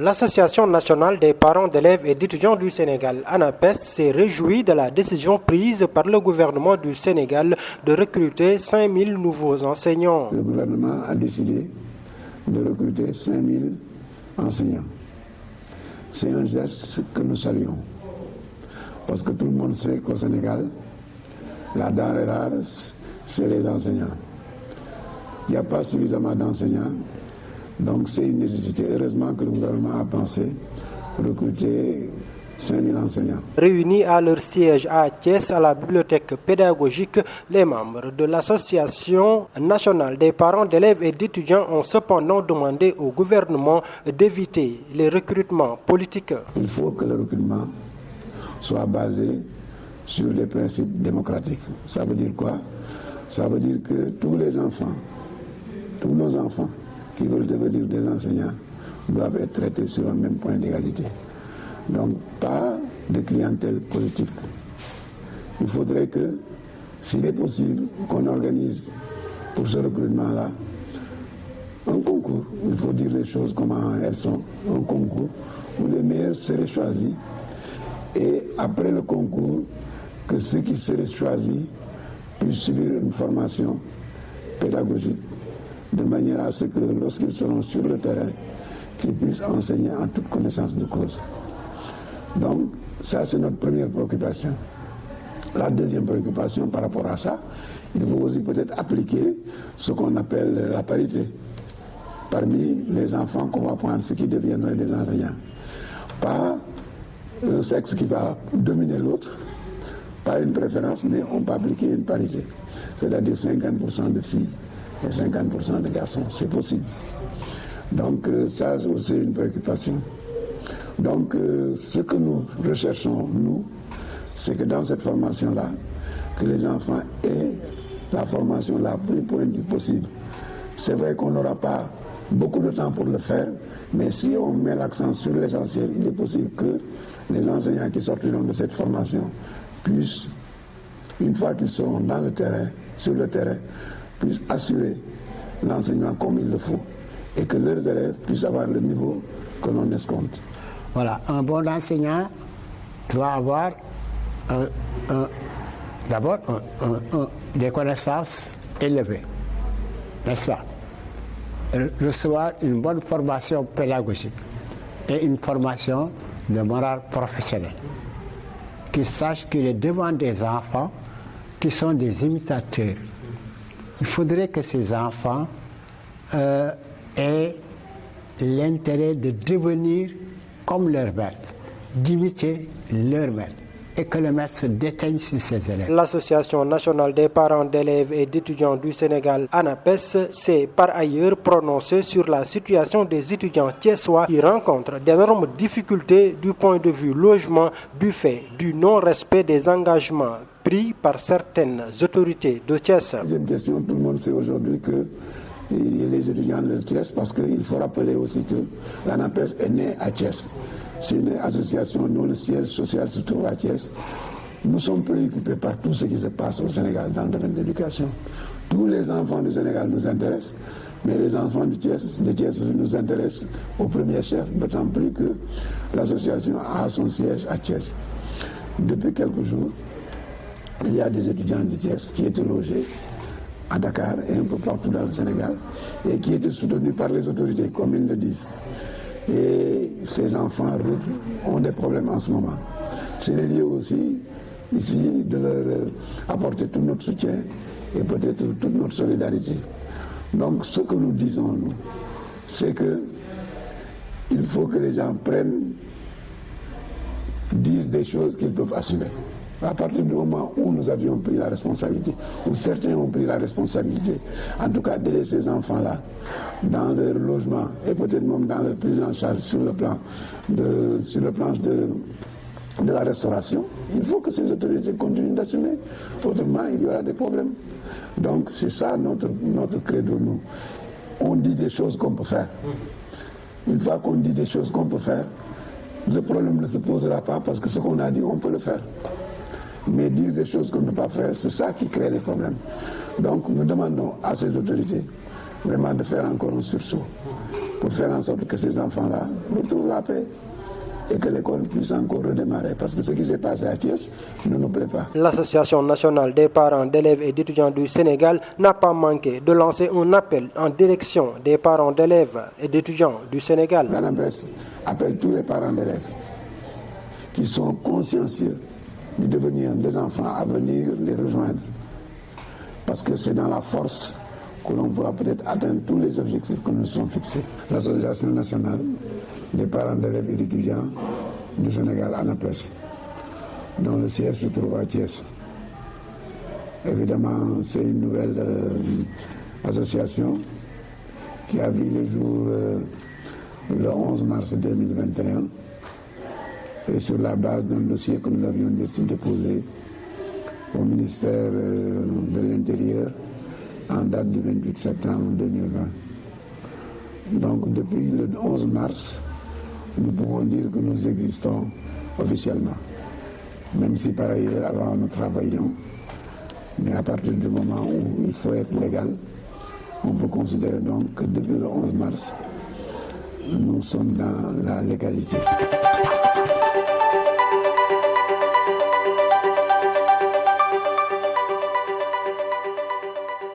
L'Association nationale des parents d'élèves et d'étudiants du Sénégal, ANAPES, s'est réjouie de la décision prise par le gouvernement du Sénégal de recruter 5000 nouveaux enseignants. Le gouvernement a décidé de recruter 5000 enseignants. C'est un geste que nous saluons. Parce que tout le monde sait qu'au Sénégal, la denrée rare, c'est les enseignants. Il n'y a pas suffisamment d'enseignants. Donc c'est une nécessité. Heureusement que le gouvernement a pensé recruter 5000 enseignants. Réunis à leur siège à Thiès, à la bibliothèque pédagogique, les membres de l'Association nationale des parents d'élèves et d'étudiants ont cependant demandé au gouvernement d'éviter les recrutements politiques. Il faut que le recrutement soit basé sur les principes démocratiques. Ça veut dire quoi? Ça veut dire que tous les enfants, tous nos enfants, qui veulent devenir des enseignants doivent être traités sur un même point d'égalité. Donc, pas de clientèle politique. Il faudrait que, s'il est possible, qu'on organise pour ce recrutement-là un concours. Il faut dire les choses comment elles sont. Un concours où les meilleurs seraient choisis. Et après le concours, que ceux qui seraient choisis puissent subir une formation pédagogique, de manière à ce que lorsqu'ils seront sur le terrain, qu'ils puissent enseigner en toute connaissance de cause. Donc, ça c'est notre première préoccupation. La deuxième préoccupation par rapport à ça, il faut aussi peut-être appliquer ce qu'on appelle la parité parmi les enfants qu'on va prendre, ceux qui deviendraient des enseignants. Pas un sexe qui va dominer l'autre, pas une préférence, mais on peut appliquer une parité, c'est-à-dire 50% de filles et 50% de garçons, c'est possible. Donc ça c'est aussi une préoccupation. Donc ce que nous recherchons, nous, c'est que dans cette formation-là, que les enfants aient la formation la plus pointue possible. C'est vrai qu'on n'aura pas beaucoup de temps pour le faire, mais si on met l'accent sur l'essentiel, il est possible que les enseignants qui sortiront de cette formation puissent, une fois qu'ils seront dans le terrain, sur le terrain, puissent assurer l'enseignement comme il le faut et que leurs élèves puissent avoir le niveau que l'on escompte. Voilà, un bon enseignant doit avoir d'abord des connaissances élevées, n'est-ce pas? Recevoir une bonne formation pédagogique et une formation de morale professionnelle. Qu'il sache qu'il est devant des enfants qui sont des imitateurs. Il faudrait que ces enfants aient l'intérêt de devenir comme leur maître, d'imiter leur maître, et que le maître se déteigne sur ses élèves. L'Association nationale des parents d'élèves et d'étudiants du Sénégal, ANAPES, s'est par ailleurs prononcée sur la situation des étudiants thiessois qui rencontrent d'énormes difficultés du point de vue logement du fait du non-respect des engagements pris par certaines autorités de Thiès. Deuxième question, tout le monde sait aujourd'hui que les étudiants de Thiès, parce qu'il faut rappeler aussi que l'ANAPES est née à Thiès. C'est une association dont le siège social se trouve à Thiès. Nous sommes préoccupés par tout ce qui se passe au Sénégal dans le domaine de l'éducation. Tous les enfants du Sénégal nous intéressent, mais les enfants de Thiès nous intéressent au premier chef, d'autant plus que l'association a son siège à Thiès. Depuis quelques jours, il y a des étudiants de Thiès qui étaient logés à Dakar et un peu partout dans le Sénégal et qui étaient soutenus par les autorités, comme ils le disent. Et ces enfants ont des problèmes en ce moment. C'est lié aussi ici de leur apporter tout notre soutien et peut-être toute notre solidarité. Donc ce que nous disons, nous, c'est que il faut que les gens disent des choses qu'ils peuvent assumer. À partir du moment où nous avions pris la responsabilité, où certains ont pris la responsabilité, en tout cas d'aider ces enfants-là dans leur logement et peut-être même dans leur prise en charge sur le plan de la restauration, il faut que ces autorités continuent d'assumer. Autrement, il y aura des problèmes. Donc c'est ça notre credo, nous. On dit des choses qu'on peut faire. Une fois qu'on dit des choses qu'on peut faire, le problème ne se posera pas parce que ce qu'on a dit, on peut le faire. Mais dire des choses qu'on ne peut pas faire, c'est ça qui crée les problèmes. Donc nous demandons à ces autorités vraiment de faire encore un sursaut pour faire en sorte que ces enfants-là retrouvent la paix et que l'école puisse encore redémarrer. Parce que ce qui s'est passé à Thiès ne nous plaît pas. L'Association nationale des parents d'élèves et d'étudiants du Sénégal n'a pas manqué de lancer un appel en direction des parents d'élèves et d'étudiants du Sénégal. L'ANAPES appelle tous les parents d'élèves qui sont consciencieux du devenir des enfants à venir les rejoindre. Parce que c'est dans la force que l'on pourra peut-être atteindre tous les objectifs que nous nous sommes fixés. L'Association nationale des parents d'élèves et d'étudiants du Sénégal, ANAPES, dont le siège se trouve à Thiès. Évidemment, c'est une nouvelle association qui a vu le jour le 11 mars 2021 et sur la base d'un dossier que nous avions déposé au ministère de l'Intérieur en date du 28 septembre 2020. Donc depuis le 11 mars, nous pouvons dire que nous existons officiellement, même si par ailleurs avant nous travaillions, mais à partir du moment où il faut être légal, on peut considérer donc que depuis le 11 mars, nous sommes dans la légalité.